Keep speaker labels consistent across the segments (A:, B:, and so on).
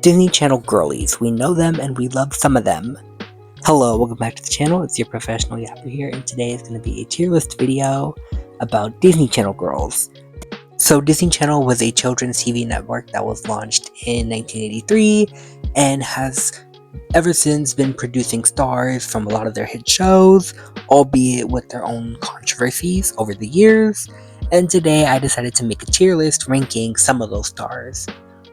A: Disney Channel girlies. We know them and we love some of them. Hello, welcome back to the channel. It's your professional yapper here, and today is going to be a tier list video about Disney Channel girls. So Disney Channel was a children's TV network that was launched in 1983 and has ever since been producing stars from a lot of their hit shows, albeit with their own controversies over the years. And today I decided to make a tier list ranking some of those stars.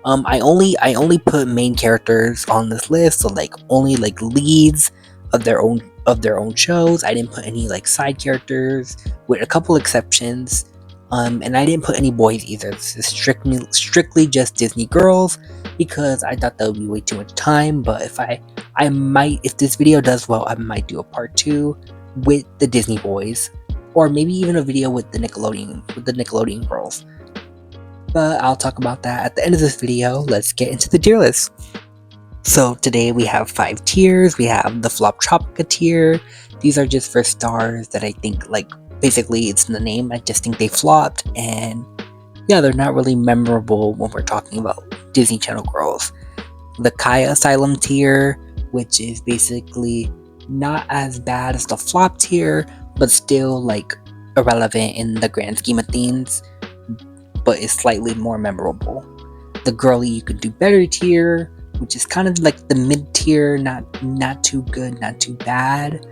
A: I only put main characters on this list, so only leads of their own shows. I didn't put any side characters, with a couple exceptions. And I didn't put any boys either. This is strictly just Disney girls, because I thought that would be way too much time. But if this video does well, I might do a part 2 with the Disney boys, or maybe even a video with the Nickelodeon girls. But I'll talk about that at the end of this video. Let's get into the tier list. So today we have 5 tiers. We have the Flop Tropica tier. These are just for stars that I think, basically it's in the name. I just think they flopped, and yeah, they're not really memorable when we're talking about Disney Channel girls. The Kaya Asylum tier, which is basically not as bad as the flop tier, but still irrelevant in the grand scheme of things, but is slightly more memorable. The Girly You Could Do Better tier, which is kind of the mid tier, not too good, not too bad,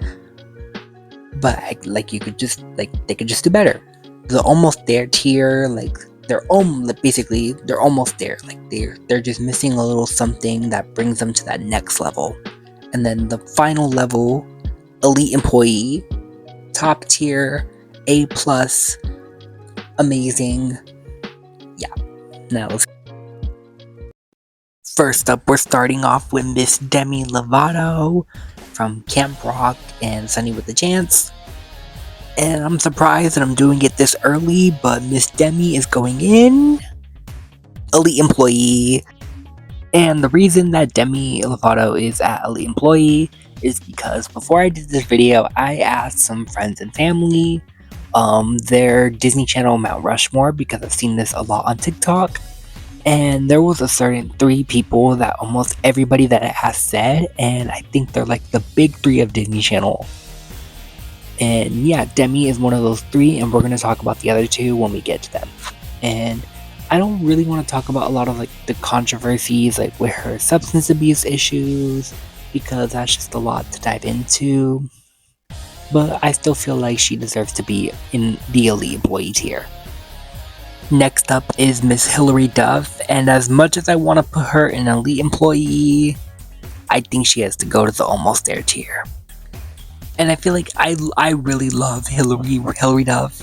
A: but they could just do better. The Almost There tier, they're almost there. They're just missing a little something that brings them to that next level. And then the final level, Elite Employee, top tier, A+, amazing. Yeah. Now first up, we're starting off with Miss Demi Lovato from Camp Rock and Sunny with a Chance. And I'm surprised that I'm doing it this early, but Miss Demi is going in Elite Employee. And the reason that Demi Lovato is at Elite Employee is because before I did this video, I asked some friends and family their Disney Channel Mount Rushmore, because I've seen this a lot on TikTok. And there was a certain 3 people that almost everybody that I asked said, and I think they're the big 3 of Disney Channel. And yeah, Demi is one of those 3, and we're going to talk about the other 2 when we get to them. And I don't really want to talk about a lot of the controversies with her substance abuse issues, because that's just a lot to dive into. But I still feel like she deserves to be in the Elite Employee tier. Next up is Miss Hilary Duff, and as much as I want to put her in Elite Employee, I think she has to go to the Almost There tier. And I feel like I really love Hilary Duff.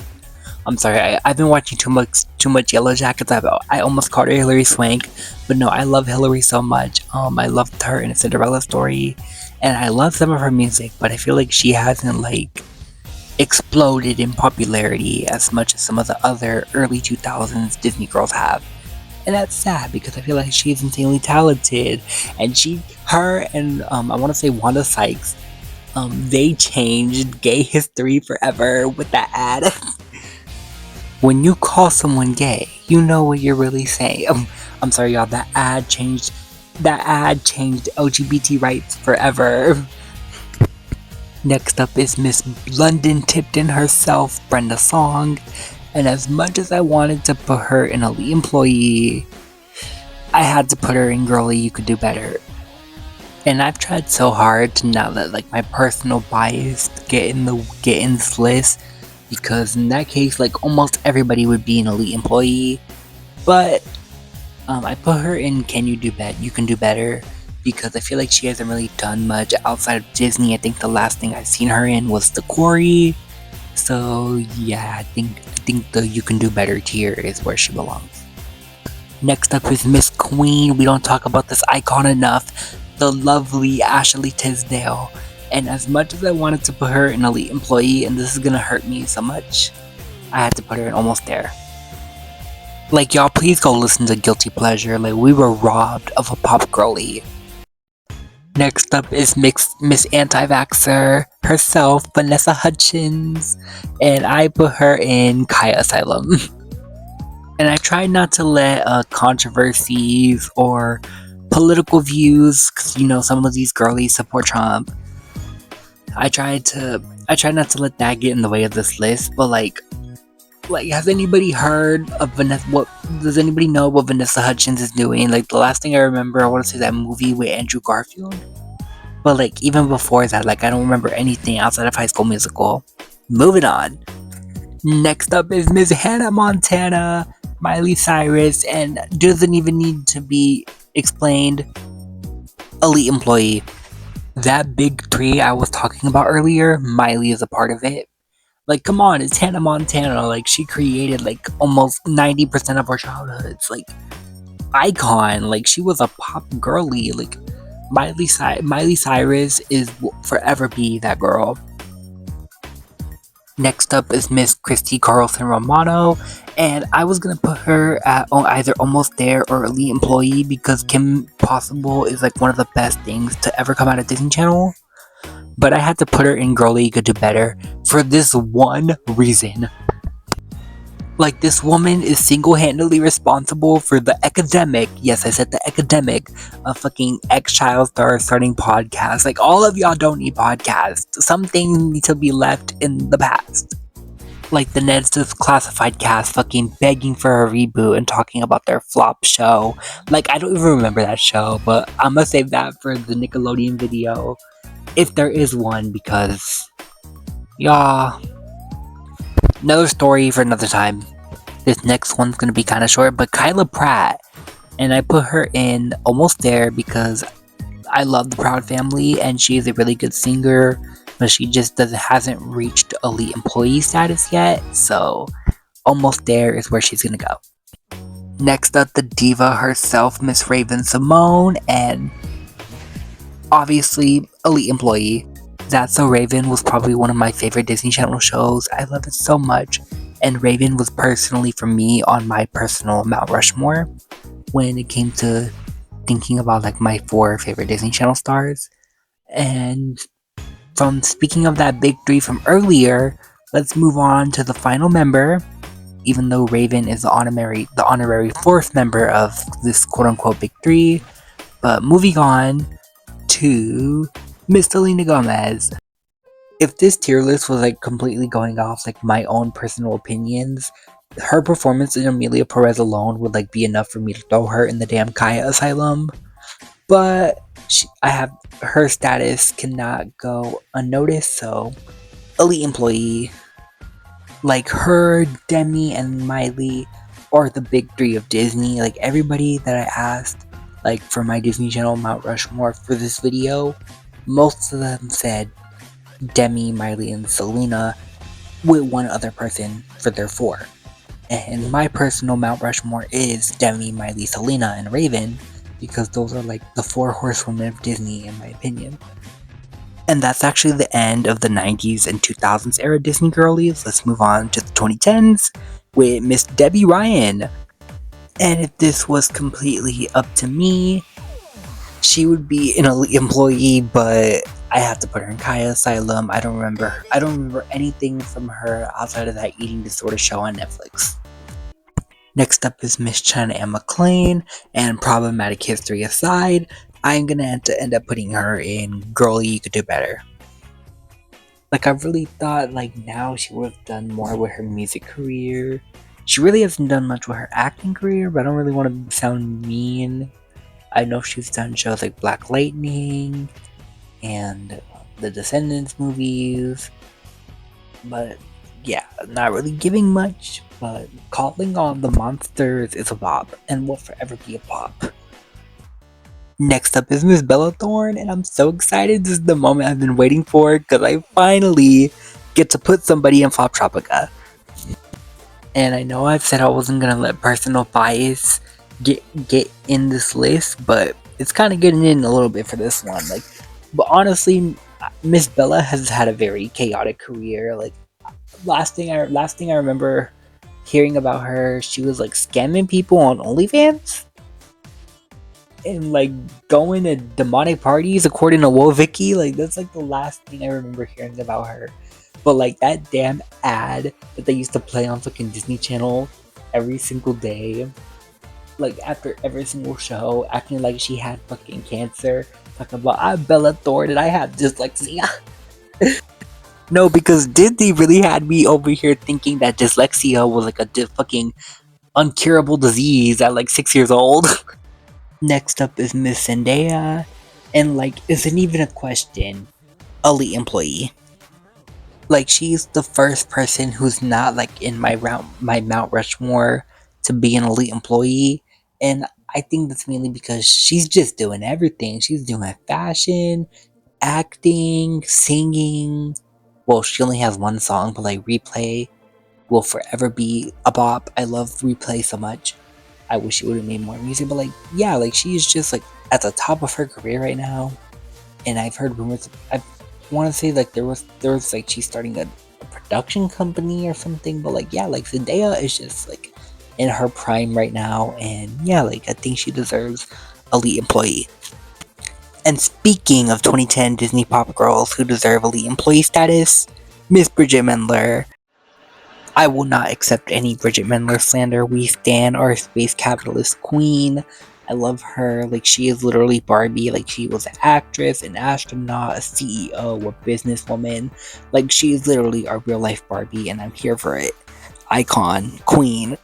A: I'm sorry, I've been watching too much Yellow Jackets. I almost called her Hilary Swank, but no, I love Hilary so much. I loved her in A Cinderella Story, and I love some of her music, but I feel like she hasn't exploded in popularity as much as some of the other early 2000s Disney girls have. And that's sad, because I feel like she's insanely talented, and her and I want to say Wanda Sykes, they changed gay history forever with that ad. When you call someone gay, you know what you're really saying. I'm sorry, y'all. That ad changed LGBT rights forever. Next up is Miss London Tipton herself, Brenda Song. And as much as I wanted to put her in Elite Employee, I had to put her in Girly You Could Do Better. And I've tried so hard to not let my personal bias get in this list, because in that case almost everybody would be an Elite Employee. But I put her in You Can Do Better, because I feel like she hasn't really done much outside of Disney. I think the last thing I've seen her in was The Quarry. So yeah, I think the You Can Do Better tier is where she belongs. Next up is Miss Queen. We don't talk about this icon enough, the lovely Ashley Tisdale. And as much as I wanted to put her in Elite Employee, and this is gonna hurt me so much, I had to put her in Almost There. Y'all, please go listen to Guilty Pleasure. We were robbed of a pop girly. Next up is Miss Anti-Vaxxer herself, Vanessa Hudgens, and I put her in Kaya Asylum. And I tried not to let controversies or political views, because some of these girlies support Trump. I try not to let that get in the way of this list, but like has anybody heard of Vanessa? What does anybody know what Vanessa Hudgens is doing? Like, the last thing I remember, I want to say that movie with Andrew Garfield. But like, even before that, like, I don't remember anything outside of High School Musical. Moving on. Next up is Miss Hannah Montana, Miley Cyrus, and doesn't even need to be explained. Elite employee. That big three I was talking about earlier, Miley is a part of it. Like, come on, it's Hannah Montana. Like, she created like almost 90% of our childhoods. Like, icon. Like, she was a pop girly. Like, Miley Cyrus will forever be that girl. Next up is Miss Christy Carlson Romano, and I was gonna put her at either Almost There or Elite Employee because Kim Possible is like one of the best things to ever come out of Disney Channel. But I had to put her in Girlie You Could Do Better for this one reason. Like, this woman is single-handedly responsible for the academic, yes, I said the academic, of fucking X-Child Star starting podcasts. Like, all of y'all don't need podcasts. Some things need to be left in the past. Like the Ned's Classified cast fucking begging for a reboot and talking about their flop show. Like, I don't even remember that show, but I'm gonna save that for the Nickelodeon video, if there is one, because, y'all, another story for another time. This next one's gonna be kind of short, but Kyla Pratt, and I put her in Almost There because I love the Proud Family and she's a really good singer, but she just hasn't reached elite employee status yet, so Almost There is where she's gonna go. Next up, the diva herself, Miss Raven Simone, and obviously elite employee. That's So Raven was probably one of my favorite Disney Channel shows. I love it so much, and Raven was personally for me on my personal Mount Rushmore when it came to thinking about like my 4 favorite Disney Channel stars. And from speaking of that big 3 from earlier, let's move on to the final member. Even though Raven is the honorary 4th member of this quote-unquote big 3, but moving on to Miss Selena Gomez. If this tier list was like completely going off like my own personal opinions, her performance in Amelia Perez alone would like be enough for me to throw her in the damn Kaya Asylum. But her status cannot go unnoticed, so elite employee. Like, her, Demi, and Miley are the big 3 of Disney. Like, everybody that I asked, like, for my Disney Channel Mount Rushmore for this video, most of them said Demi, Miley, and Selena with one other person for their 4. And my personal Mount Rushmore is Demi, Miley, Selena, and Raven, because those are like the 4 horsewomen of Disney in my opinion. And that's actually the end of the 90s and 2000s era Disney girlies. Let's move on to the 2010s with Miss Debbie Ryan. And if this was completely up to me, she would be an elite employee, but I have to put her in Kaya Asylum. I don't remember anything from her outside of that eating disorder show on Netflix. Next up is Miss China Anne McClain, and problematic history aside, I'm gonna have to end up putting her in Girlie You Could Do Better. Like, I really thought like now she would have done more with her music career. She really hasn't done much with her acting career, but I don't really want to sound mean. I know she's done shows like Black Lightning and the Descendants movies, but yeah, not really giving much, but Calling All the Monsters is a pop and will forever be a pop. Next up is Miss Bella Thorne, and I'm so excited. This is the moment I've been waiting for because I finally get to put somebody in Flop Tropica. And I know I've said I wasn't gonna let personal bias get in this list, but it's kind of getting in a little bit for this one. Like, but honestly, Miss Bella has had a very chaotic career. Like, last thing I remember hearing about her, she was like scamming people on OnlyFans and like going to demonic parties according to Vicky. Like, that's like the last thing I remember hearing about her. But like that damn ad that they used to play on fucking Disney Channel every single day, like after every single show, acting like she had fucking cancer, talking about I'm Bella Thorne and I have dyslexia. No, because Disney really had me over here thinking that dyslexia was like a fucking uncurable disease at like 6 years old. Next up is Miss Zendaya, and like isn't even a question, elite employee. Like she's the first person who's not like in my Mount Rushmore to be an elite employee, and I think that's mainly because she's just doing everything. She's doing fashion, acting, singing. Well, she only has one song, but like Replay will forever be a bop. I love Replay so much. I wish she would have made more music, but like, yeah, like she's just like at the top of her career right now. And I've heard rumors. I want to say like there was like she's starting a production company or something. But like, yeah, like Zendaya is just like in her prime right now, and yeah, like I think she deserves elite employee. And speaking of 2010 Disney pop girls who deserve elite employee status, Miss Bridget Mendler. I will not accept any Bridget Mendler slander. We stand our space capitalist queen. I love her. Like, she is literally Barbie. Like, she was an actress, an astronaut, a CEO, a businesswoman. Like, she is literally our real life Barbie, and I'm here for it. Icon, queen.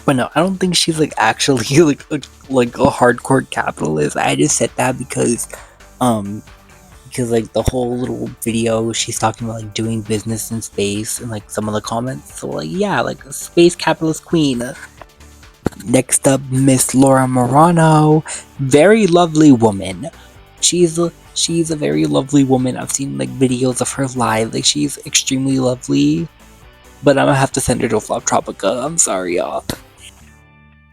A: But no, I don't think she's like actually like a hardcore capitalist. I just said that because like the whole little video she's talking about like doing business in space and like some of the comments. So like, yeah, like a space capitalist queen. Next up, Miss Laura Morano, very lovely woman. She's a very lovely woman. I've seen like videos of her live. Like, she's extremely lovely. But I'm gonna have to send her to Flop Tropica. I'm sorry, y'all.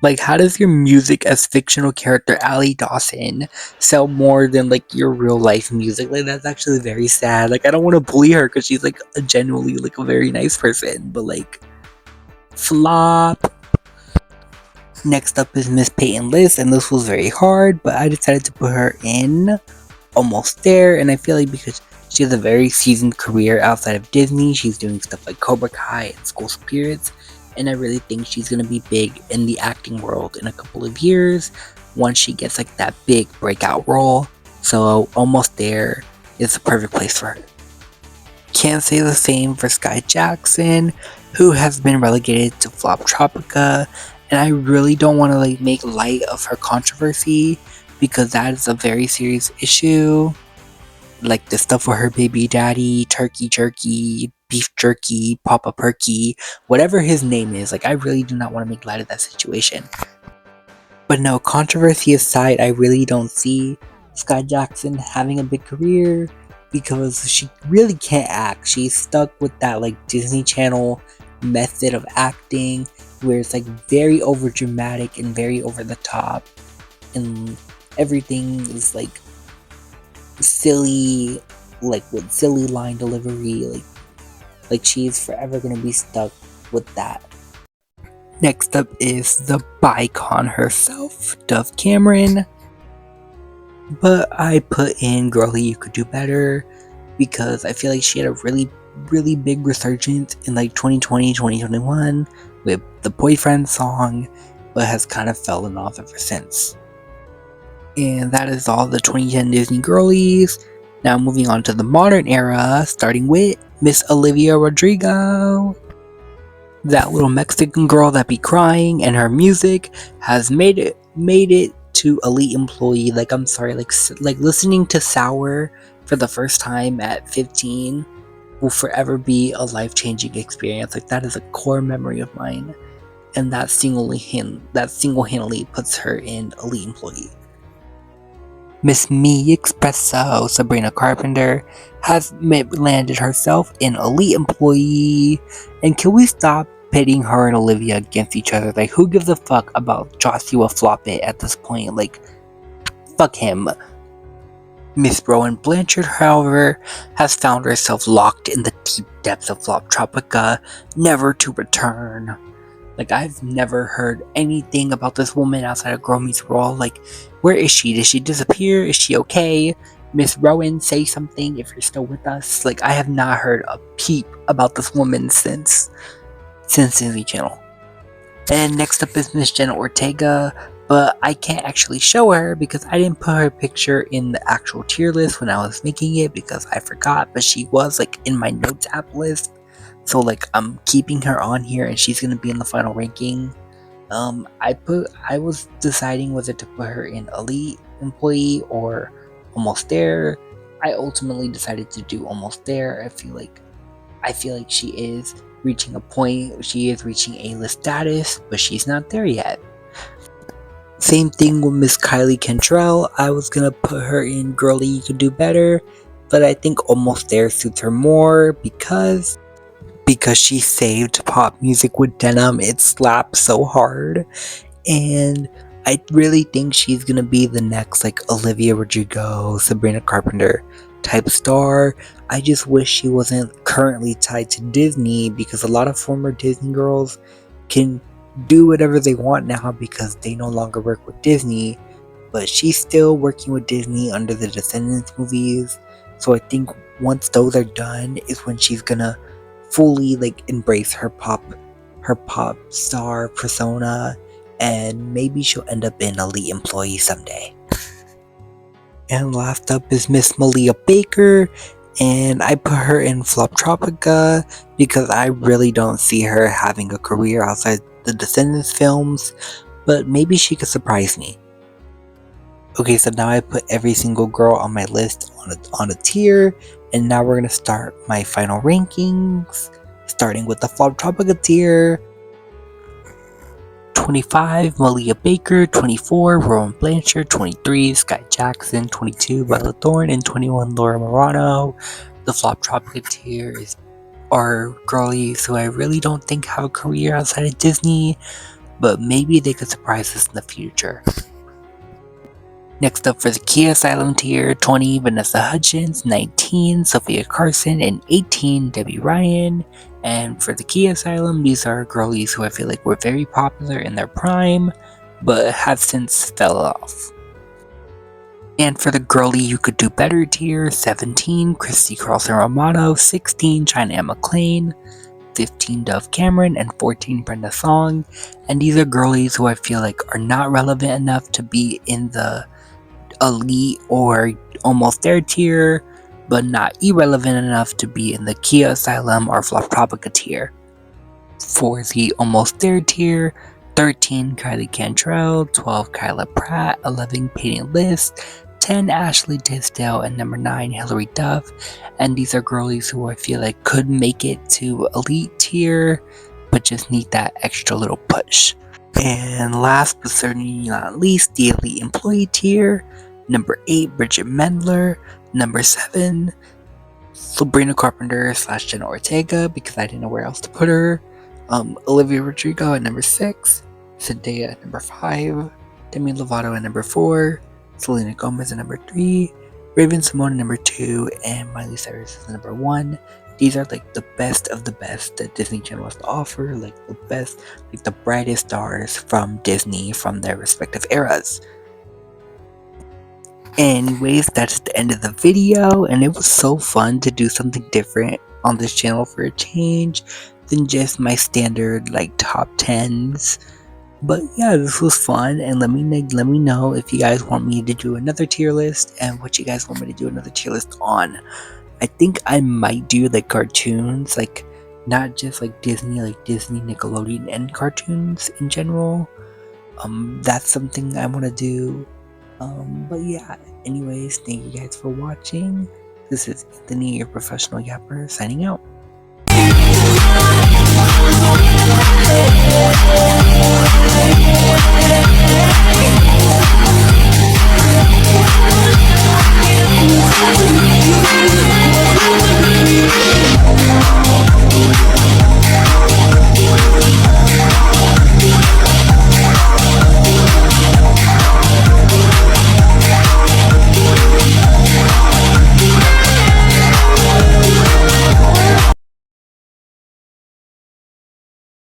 A: Like, how does your music as fictional character Allie Dawson sell more than like your real life music? Like, that's actually very sad. Like, I don't want to bully her because she's like a genuinely like a very nice person, but like, flop. Next up is Miss Peyton List, and this was very hard, but I decided to put her in almost there. And I feel like because she has a very seasoned career outside of Disney, she's doing stuff like Cobra Kai and School Spirits, and I really think she's gonna be big in the acting world in a couple of years once she gets like that big breakout role. So almost there is the perfect place for her. Can't say the same for Sky Jackson, who has been relegated to Flop Tropica, and I really don't want to like make light of her controversy because that is a very serious issue. Like the stuff with her baby daddy, turkey jerky, beef jerky, Papa Perky, whatever his name is. Like, I really do not want to make light of that situation. But no, controversy aside, I really don't see Sky Jackson having a big career because she really can't act. She's stuck with that like Disney Channel method of acting where it's like very over dramatic and very over the top, and everything is like silly, like with silly line delivery, like she's forever gonna be stuck with that. Next up is the Bicon herself, Dove Cameron. But I put in Girlie You Could Do Better because I feel like she had a really big resurgence in like 2020, 2021 with the Boyfriend song, but has kind of fallen off ever since. And that is all the 2010 Disney girlies. Now moving on to the modern era, starting with Miss Olivia Rodrigo. That little Mexican girl that be crying, and her music has made it to elite employee. Like, I'm sorry, like listening to Sour for the first time at 15 will forever be a life-changing experience. Like, that is a core memory of mine, and that single-handedly puts her in elite employee. Miss Me Expresso, Sabrina Carpenter, has landed herself in elite employee. And can we stop pitting her and Olivia against each other? Like, who gives a fuck about Joshua Floppet at this point? Like, fuck him. Miss Rowan Blanchard, however, has found herself locked in the deep depths of Flop Tropica, never to return. Like, I've never heard anything about this woman outside of Girl Meets World. Like, where is she? Did she disappear? Is she okay? Miss Rowan, say something if you're still with us. Like, I have not heard a peep about this woman since Disney Channel. And next up is Miss Jenna Ortega, but I can't actually show her because I didn't put her picture in the actual tier list when I was making it because I forgot, but she was like in my notes app list. So like I'm keeping her on here and she's gonna be in the final ranking. I was deciding whether to put her in elite employee or almost there. I ultimately decided to do almost there. I feel like she is reaching a point, she is reaching A-list status, but she's not there yet. Same thing with Miss Kylie Cantrell. I was gonna put her in Girlie You Could Do Better, but I think almost there suits her more because she saved pop music with Denim. It slaps so hard. And I really think she's gonna be the next like Olivia Rodrigo, Sabrina Carpenter type star. I just wish she wasn't currently tied to Disney because a lot of former Disney girls can do whatever they want now because they no longer work with Disney, but she's still working with Disney under the Descendants movies. So I think once those are done is when she's gonna fully like embrace her pop star persona, and maybe she'll end up an elite employee someday. And last up is Miss Malia Baker, and I put her in Flop Tropica because I really don't see her having a career outside the Descendants films, but maybe she could surprise me. Okay, so now I put every single girl on my list on a tier, and now we're gonna start my final rankings, starting with the Flop Tropica tier. 25, Malia Baker. 24, Rowan Blanchard. 23, Sky Jackson. 22, Bella Thorne. And 21, Laura Morano. The Flop Tropica tier are girlies who I really don't think have a career outside of Disney, but maybe they could surprise us in the future. Next up for the Kia Asylum tier, 20, Vanessa Hudgens. 19, Sophia Carson. And 18, Debbie Ryan. And for the Kia Asylum, these are girlies who I feel like were very popular in their prime, but have since fell off. And for the Girlie You Could Do Better tier, 17, Christy Carlson Romano. 16, China Anne McClain. 15, Dove Cameron. And 14, Brenda Song. And these are girlies who I feel like are not relevant enough to be in the elite or almost there tier, but not irrelevant enough to be in the Kia Asylum or Flop Tropica tier. For the almost there tier, 13, Kylie Cantrell. 12, Kyla Pratt. 11, Peyton List. 10, Ashley Tisdale. And number 9, Hilary Duff. And these are girlies who I feel like could make it to elite tier, but just need that extra little push. And last but certainly not least, the elite employee tier. Number 8, Bridget Mendler. Number 7, Sabrina Carpenter / Jenna Ortega because I didn't know where else to put her. Olivia Rodrigo at number 6. Zendaya at number 5. Demi Lovato at number 4. Selena Gomez at number 3. Raven Simone at number 2. And Miley Cyrus at number 1. These are like the best of the best that Disney Channel has to offer. Like the best, like the brightest stars from Disney from their respective eras. Anyways, that's the end of the video, and it was so fun to do something different on this channel for a change than just my standard like top 10s. But yeah, this was fun, and let me know if you guys want me to do another tier list and what you guys want me to do another tier list on. I think I might do like cartoons, like not just like Disney, Nickelodeon, and cartoons in general. That's something I want to do. But yeah, anyways, thank you guys for watching. This is Anthony, your professional yapper, signing out.